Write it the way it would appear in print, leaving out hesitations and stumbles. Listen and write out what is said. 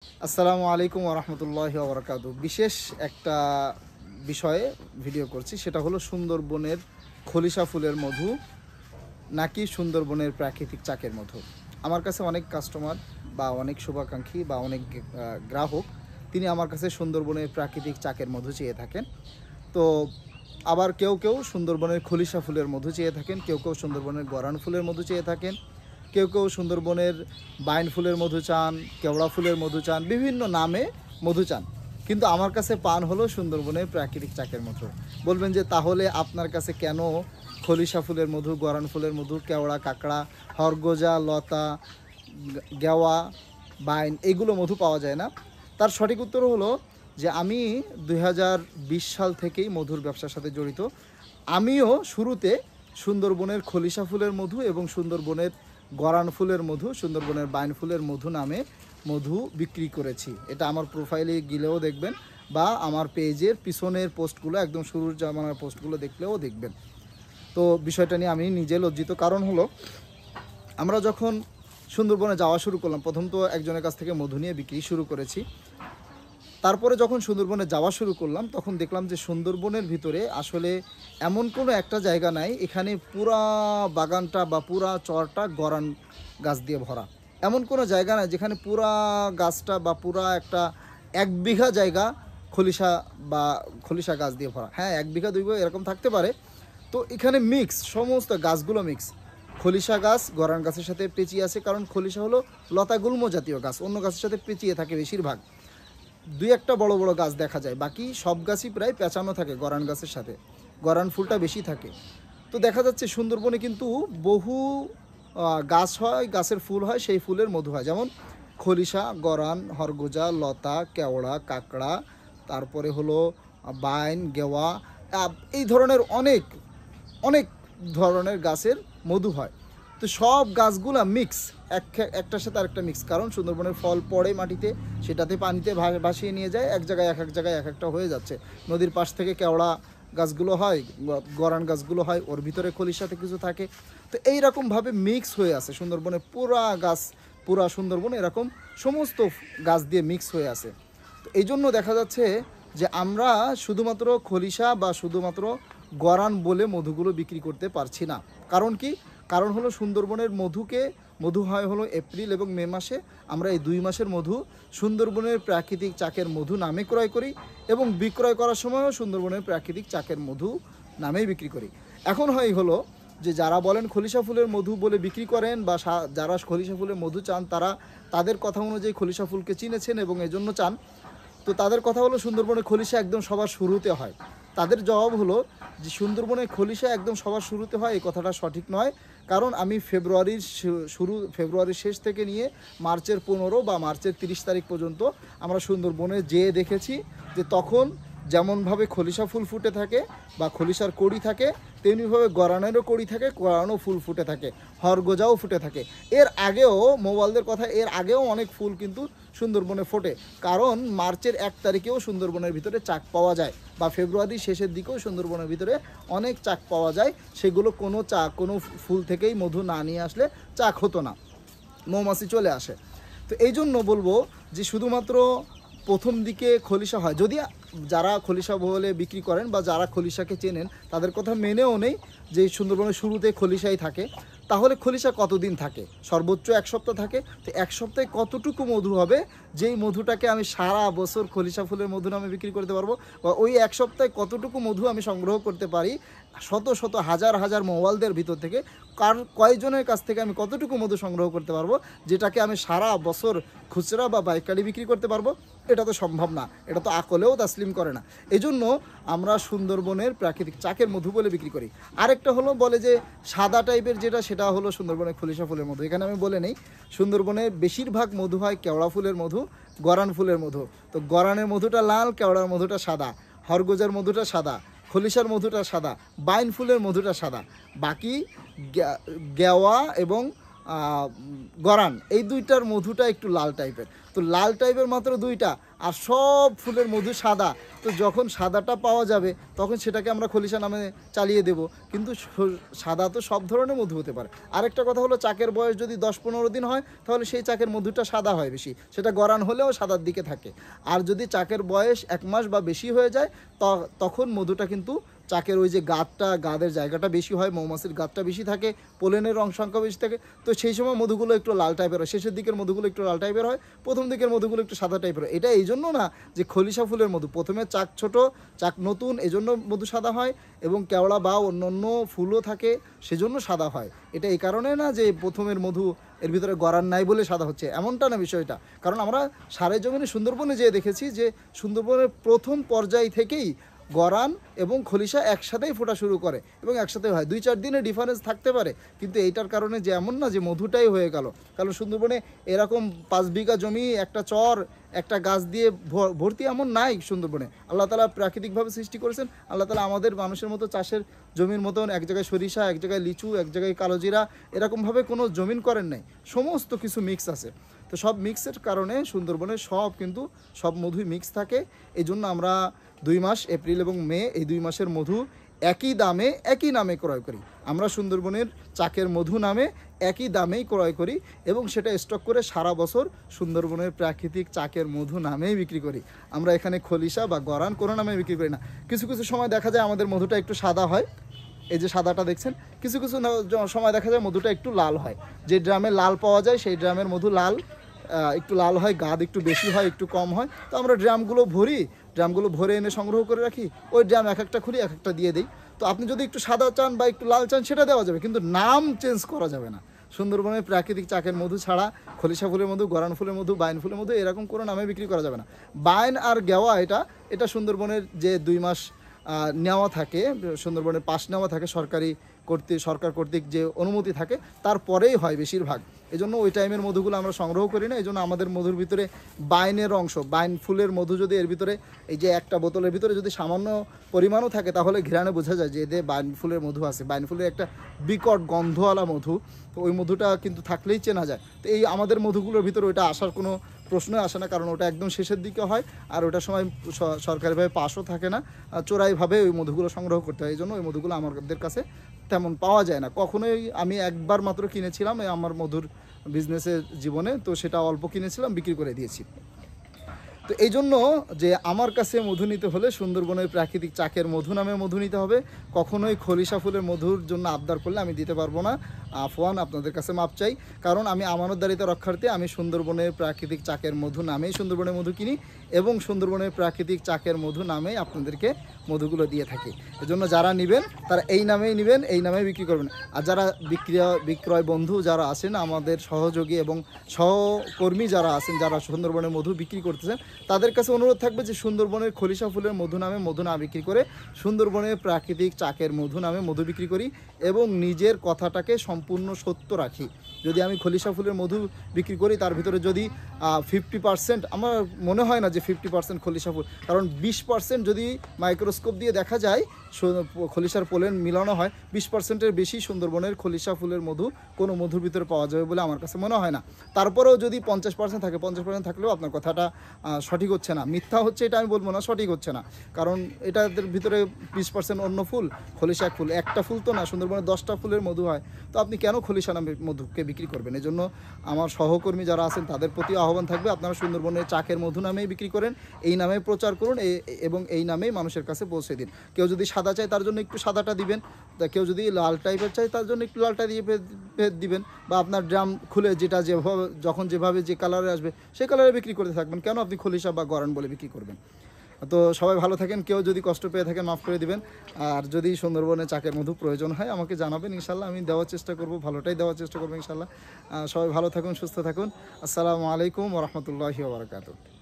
আসসালামু আলাইকুম ওরহমতুল্লাহি ওবরাকাতু। বিশেষ একটা বিষয়ে ভিডিও করছি, সেটা হলো সুন্দরবনের খলিশা ফুলের মধু নাকি সুন্দরবনের প্রাকৃতিক চাকের মধু। আমার কাছে অনেক কাস্টমার বা অনেক শুভাকাঙ্ক্ষী বা অনেক গ্রাহক তিনি আমার কাছে সুন্দরবনের প্রাকৃতিক চাকের মধু চেয়ে থাকেন। তো আবার কেউ কেউ সুন্দরবনের খলিশা ফুলের মধু চেয়ে থাকেন, কেউ কেউ সুন্দরবনের গরান ফুলের মধু চেয়ে থাকেন, কেউ কেউ সুন্দরবনের বাইন ফুলের মধু চান, কেওড়া ফুলের মধু চান, বিভিন্ন নামে মধু চান। কিন্তু আমার কাছে পান হলো সুন্দরবনের প্রাকৃতিক চাকের মধু। বলবেন যে তাহলে আপনার কাছে কেন খলিশা ফুলের মধু, গরান ফুলের মধু, কেওড়া, কাঁকড়া, হরগোজা, লতা, গেওয়া, বাইন এগুলো মধু পাওয়া যায় না? তার সঠিক উত্তর হলো যে আমি 2020 সাল থেকেই মধুর ব্যবসার সাথে জড়িত। আমিও শুরুতে সুন্দরবনের খলিশা ফুলের মধু এবং সুন্দরবনের গরান ফুলের মধু, সুন্দরবনের বাইন ফুলের মধু নামে মধু বিক্রি করেছি। এটা আমার প্রোফাইলে গেলেও দেখবেন বা আমার পেজের পিছনের পোস্টগুলো, একদম শুরুর জামানার পোস্টগুলো দেখলেও দেখবেন। তো বিষয়টা নিয়ে আমি নিজে লজ্জিত। কারণ হলো আমরা যখন সুন্দরবনে যাওয়া শুরু করলাম, প্রথম তো একজনের কাছ থেকে মধু নিয়ে বিক্রি শুরু করেছি। তারপরে যখন সুন্দরবনে যাওয়া শুরু করলাম তখন দেখলাম যে সুন্দরবনের ভিতরে আসলে এমন কোনো একটা জায়গা নাই এখানে পুরা বাগানটা বা পুরা চরটা গরান গাছ দিয়ে ভরা। এমন কোনো জায়গা নাই যেখানে পুরা গাছটা বা পুরা একটা 1 বিঘা জায়গা খলিশা বা খলিশা গাছ দিয়ে ভরা। হ্যাঁ, 1 বিঘা 2 বিঘা এরকম থাকতে পারে। তো এখানে মিক্স, সমস্ত গাছগুলো মিক্স। খলিশা গাছ গরান গাছের সাথে পেঁচিয়ে আছে, কারণ খলিশা হলো লতা গুল্ম জাতীয় গাছ, অন্য গাছের সাথে পেঁচিয়ে থাকে বেশিরভাগ। 2-1টা বড় বড় গাছ দেখা যায়, বাকি সব গাছই প্রায় পেঁচানো থাকে গরান গাছের সাথে, গরান ফুলটা বেশি থাকে। তো দেখা যাচ্ছে সুন্দরবনে কিন্তু বহু গাছ হয়, গাছের ফুল হয়, সেই ফুলের মধু হয়। যেমন খলিশা, গরান, হরগোজা, লতা, কেওড়া, কাঁকড়া, তারপরে হলো বাইন, গেওয়া, এই ধরনের অনেক অনেক ধরনের গাছের মধু হয়। তো সব গাছগুলা মিক্স, একটার সাথে আরেকটা মিক্স, কারণ সুন্দরবনের ফল পড়ে মাটিতে, সেটাতে পানিতে ভাসিয়ে নিয়ে যায়, এক জায়গায় এক জায়গায় এক একটা হয়ে যাচ্ছে। নদীর পাশ থেকে কেওড়া গাছগুলো হয়, গরান গাছগুলো হয়, ওর ভিতরে খলিশাতে কিছু থাকে। তো এইরকমভাবে মিক্স হয়ে আছে সুন্দরবনে পুরা গাছ, পুরা সুন্দরবন এরকম সমস্ত গাছ দিয়ে মিক্স হয়ে আছে। তো এই জন্য দেখা যাচ্ছে যে আমরা শুধুমাত্র খলিশা বা শুধুমাত্র গরান বলে মধুগুলো বিক্রি করতে পারছি না। কারণ কি? কারণ হলো সুন্দরবনের মধু হয় হলো এপ্রিল এবং মে মাসে। আমরা এই 2 মাসের মধু সুন্দরবনের প্রাকৃতিক চাকের মধু নামে ক্রয় করি এবং বিক্রয় করার সময়ও সুন্দরবনের প্রাকৃতিক চাকের মধু নামেই বিক্রি করি। এখন হয় হলো যে যারা বলেন খলিশা ফুলের মধু বলে বিক্রি করেন বা যারা খলিশা ফুলের মধু চান, তারা তাদের কথা অনুযায়ী খলিশা ফুলকে চিনেছেন এবং এজন্য চান। তো তাদের কথা হলো সুন্দরবনের খলিশা একদম সবার শুরুতে হয়। তাদের জবাব হলো যে সুন্দরবনের খলিশা একদম সবার শুরুতে হয়, এই কথাটা সঠিক নয়। কারণ আমি ফেব্রুয়ারির শেষ থেকে নিয়ে মার্চের 15 বা মার্চের 30 তারিখ পর্যন্ত আমরা সুন্দরবনে যেয়ে দেখেছি যে তখন যেমনভাবে খলিশা ফুল ফুটে থাকে বা খলিশার কড়ি থাকে, তেমনিভাবে গরানেরও কড়ি থাকে, গরানও ফুল ফুটে থাকে, হরগোজাও ফুটে থাকে। এর আগেও মোবাইলদের কথা, এর আগেও অনেক ফুল কিন্তু সুন্দরবনে ফোটে। কারণ মার্চের 1 তারিখেও সুন্দরবনের ভিতরে চাক পাওয়া যায় বা ফেব্রুয়ারির শেষের দিকেও সুন্দরবনের ভিতরে অনেক চাক পাওয়া যায়। সেগুলো কোনো ফুল থেকেই মধু না নিয়ে আসলে চাক হতো না, মৌমাছি চলে আসে। তো এই জন্য বলবো যে শুধুমাত্র প্রথম দিকে খলিশা হয়, যদি যারা খলিশা বলে বিক্রি করেন বা যারা খলিশাকে চেনেন তাদের কথা মেনেও নেই যে সুন্দরবনের শুরুতে খলিশাই থাকে, তাহলে খলিশা কতদিন থাকে? সর্বোচ্চ 1 সপ্তাহ থাকে। তো 1 সপ্তাহে কতটুকু মধু হবে যেই মধুটাকে আমি সারা বছর খলিশা ফুলের মধু নামে বিক্রি করতে পারবো? বা ওই 1 সপ্তাহে কতটুকু মধু আমি সংগ্রহ করতে পারি শত শত হাজার হাজার মোবাইলদের ভিতর থেকে? কয়জনের কাছ থেকে আমি কতটুকু মধু সংগ্রহ করতে পারবো যেটাকে আমি সারা বছর খুচরা বা পাইকারি বিক্রি করতে পারবো? এটা তো সম্ভব না, এটা তো আকলেও তাসলিম করে না। এই জন্য আমরা সুন্দরবনের প্রাকৃতিক চাকের মধু বলে বিক্রি করি। আরেকটা হলো বলে যে সাদা টাইপের যেটা, সেটা হলো সুন্দরবনের খলিশা ফুলের মধু। এখানে আমি বলে নেই, সুন্দরবনে বেশিরভাগ মধু হয় কেওড়া ফুলের মধু, গরান ফুলের মধু। তো গরানের মধুটা লাল, কেওড়ার মধুটা সাদা, হরগোজার মধুটা সাদা, খলিশার মধুটা সাদা, বাইন ফুলের মধুটা সাদা। বাকি গেওয়া এবং গরান, এই দুইটার মধুটা একটু লাল টাইপের। তো লাল টাইপের মাত্র দুইটা, আর সব ফুলের মধু সাদা। তো যখন সাদাটা পাওয়া যাবে তখন সেটাকে আমরা খলিশা নামে চালিয়ে দেব। কিন্তু সাদা তো সব ধরনের মধু হতে পারে। আরেকটা কথা হলো, চাকের বয়স যদি 10-15 দিন হয় তাহলে সেই চাকের মধুটা সাদা হয় বেশি, সেটা গরান হলেও সাদার দিকে থাকে। আর যদি চাকের বয়স 1 মাস বা বেশি হয়ে যায় তখন মধুটা কিন্তু চাকের ওই যে গাদের জায়গাটা বেশি হয়, মৌমাছির গাদটা বেশি থাকে, পোলেনের সংখ্যা বেশি থাকে। তো সেই সময় মধুগুলো একটু লাল টাইপের হয়, শেষের দিকের মধুগুলো একটু লাল টাইপের হয়, প্রথম দিকের মধুগুলো একটু সাদা টাইপের হয়। এটা এই জন্য না যে খলিশা ফুলের মধু প্রথমে চাক ছোট, চাক নতুন, এজন্য মধু সাদা হয়, এবং কেওড়া বা অন্য ফুলও থাকে সেজন্য সাদা হয়। এটা এই কারণে না যে প্রথমের মধু এর ভিতরে গরান নাই বলে সাদা হচ্ছে, এমনটা না বিষয়টা। কারণ আমরা সারে জমিনে সুন্দরবনে যেয়ে দেখেছি যে সুন্দরবনের প্রথম পর্যায় থেকেই গরান এবং খলিশা একসাথেই ফোটা শুরু করে এবং একসাথে হয়। 2-4 দিনের ডিফারেন্স থাকতে পারে, কিন্তু এইটার কারণে যে এমন না যে মধুটাই হয়ে গেল। কারণ সুন্দরবনে এরকম 5 বিঘা জমি, একটা চর, একটা গাছ দিয়ে ভর্তি এমন নাই সুন্দরবনে। আল্লাহ তাআলা প্রাকৃতিকভাবে সৃষ্টি করেছেন। আল্লাহ তাআলা আমাদের মানুষের মতো চাষের জমির মতন এক জায়গায় সরিষা, এক জায়গায় লিচু, এক জায়গায় কালোজিরা, এরকমভাবে কোনো জমিন করেন নাই। সমস্ত কিছু মিক্স আছে। তো সব মিক্সের কারণে সুন্দরবনে সব মধুই মিক্স থাকে। এই জন্য আমরা 2 মাস, এপ্রিল এবং মে, এই 2 মাসের মধু একই নামে ক্রয় করি। আমরা সুন্দরবনের চাকের মধু নামে একই দামেই ক্রয় করি এবং সেটা স্টক করে সারা বছর সুন্দরবনের প্রাকৃতিক চাকের মধু নামেই বিক্রি করি। আমরা এখানে খলিশা বা গরান কোনো নামে বিক্রি করি না। কিছু কিছু সময় দেখা যায় আমাদের মধুটা একটু সাদা হয়, এই যে সাদাটা দেখছেন। কিছু কিছু সময় দেখা যায় মধুটা একটু লাল হয়। যে ড্রামে লাল পাওয়া যায় সেই ড্রামের মধু একটু লাল হয়, গাদ একটু বেশি হয়, একটু কম হয়। তো আমরা ড্রামগুলো ভরে এনে সংগ্রহ করে রাখি। ওই ড্রাম এক একটা খুলি, এক একটা দিয়ে দিই। তো আপনি যদি একটু সাদা চান বা একটু লাল চান সেটা দেওয়া যাবে, কিন্তু নাম চেঞ্জ করা যাবে না। সুন্দরবনের প্রাকৃতিক চাকের মধু ছাড়া খলিশা ফুলের মধু, গরান ফুলের মধু, বাইন ফুলের মধু এরকম কোনো নামে বিক্রি করা যাবে না। বাইন আর গেওয়া এটা সুন্দরবনের যে 2 মাস নেওয়া থাকে, সুন্দরবনের পাশ নেওয়া থাকে সরকার কর্তৃক যে অনুমতি থাকে, তারপরেই হয় বেশিরভাগ। এই জন্য ওই টাইমের মধুগুলো আমরা সংগ্রহ করি না। এই জন্য আমাদের মধুর ভিতরে বাইন ফুলের মধু যদি এর ভিতরে, এই যে একটা বোতলের ভিতরে যদি সামান্য পরিমাণও থাকে তাহলে ঘ্রাণে বোঝা যায় যে এদের বাইন ফুলের মধু আছে। বাইন ফুলের একটা বিকট গন্ধওয়ালা মধু, তো ওই মধুটা কিন্তু থাকলেই চেনা যায়। তো এই আমাদের মধুগুলোর ভিতরে ওইটা আসার কোনো প্রশ্নই আসে না, কারণ ওটা একদম শেষের দিকে হয় আর ওটার সময় সরকারিভাবে পাসও থাকে না, চোরাইভাবে ওই মধুগুলো সংগ্রহ করতে হয়। এই জন্য ওই মধুগুলো আমাদের কাছে তেমন পাওয়া যায় না। কখনোই আমি একবার মাত্র কিনেছিলাম আমার মধুর বিজনেসের জীবনে, তো সেটা অল্প কিনেছিলাম, বিক্রি করে দিয়েছি। তো এই জন্য যে আমার কাছে মধু নিতে হলে সুন্দরবনের প্রাকৃতিক চাকের মধু নামে মধু নিতে হবে। কখনোই খলিশা ফুলের মধুর জন্য আবদার করলে আমি দিতে পারবো না। আফওয়ান, আপনাদের কাছে মাপ চাই, কারণ আমি আমানতদারিতা রক্ষার্থে আমি সুন্দরবনের প্রাকৃতিক চাকের মধু নামেই সুন্দরবনের মধু কিনি এবং সুন্দরবনের প্রাকৃতিক চাকের মধু নামেই আপনাদেরকে মধুগুলো দিয়ে থাকি। এজন্য যারা নেবেন তারা এই নামেই নেবেন, এই নামেই বিক্রি করবেন। আর যারা বিক্রয় বন্ধু যারা আছেন, আমাদের সহযোগী এবং সহকর্মী যারা আছেন, যারা সুন্দরবনের মধু বিক্রি করতেছেন, তাদের কাছে অনুরোধ থাকবে যে সুন্দরবনের খলিশা ফুলের মধু নামে মধু না বিক্রি করে সুন্দরবনের প্রাকৃতিক চাকের মধু নামে মধু বিক্রি করি এবং নিজের কথাটাকে সম্পূর্ণ সত্য রাখি। যদি আমি খলিশা ফুলের মধু বিক্রি করি তার ভিতরে যদি 50%, আমার মনে হয় না যে 50% খলিশা ফুল, কারণ 20% যদি মাইক্রোস্কোপ দিয়ে দেখা যায় খলিশার পোলেন মিলানো হয়, 20%-এর বেশি সুন্দরবনের খলিশা ফুলের মধু কোনো মধুর ভিতরে পাওয়া যাবে বলে আমার কাছে মনে হয় না। তারপরেও যদি 50% থাকে, 50% থাকলেও আপনার কথাটা সঠিক হচ্ছে না, মিথ্যা হচ্ছে এটা আমি বলবো না, সঠিক হচ্ছে না। কারণ এটাদের ভিতরে 20% অন্য ফুল, খলিশা এক ফুল, একটা ফুল তো না, সুন্দরবনে 10টা ফুলের মধু হয়। তো আপনি কেন খলিশা নামে মধুকে বিক্রি করবেন? এই জন্য আমার সহকর্মী যারা আছেন তাদের প্রতি আহ্বান থাকবে, আপনারা সুন্দরবনের চাকের মধু নামেই বিক্রি করেন, এই নামে প্রচার করুন এবং এই নামেই মানুষের কাছে পৌঁছে দিন। কেউ যদি সাদা চায় তার জন্য একটু সাদাটা দিবেন, কেউ যদি লাল টাইপের চায় তার জন্য একটু লালটা দিয়ে দিবেন, বা আপনার ড্রাম খুলে যেটা যেভাবে যখন যেভাবে যে কালারে আসবে সেই কালারে বিক্রি করতে থাকবেন। কেন আপনি খলিশা বা গরান বলে বিক্রি করবেন? তো সবাই ভালো থাকেন। কেউ যদি কষ্ট পেয়ে থাকেন মাফ করে দিবেন। আর যদি সুন্দরবনে চাকের মধু প্রয়োজন হয় আমাকে জানাবেন, ইনশাল্লাহ আমি দেওয়ার চেষ্টা করব, ভালোটাই দেওয়ার চেষ্টা করবো ইনশাল্লাহ। সবাই ভালো থাকুন, সুস্থ থাকুন। আসসালামু আলাইকুম ওয়া রাহমাতুল্লাহি ওয়া বারাকাতুহু।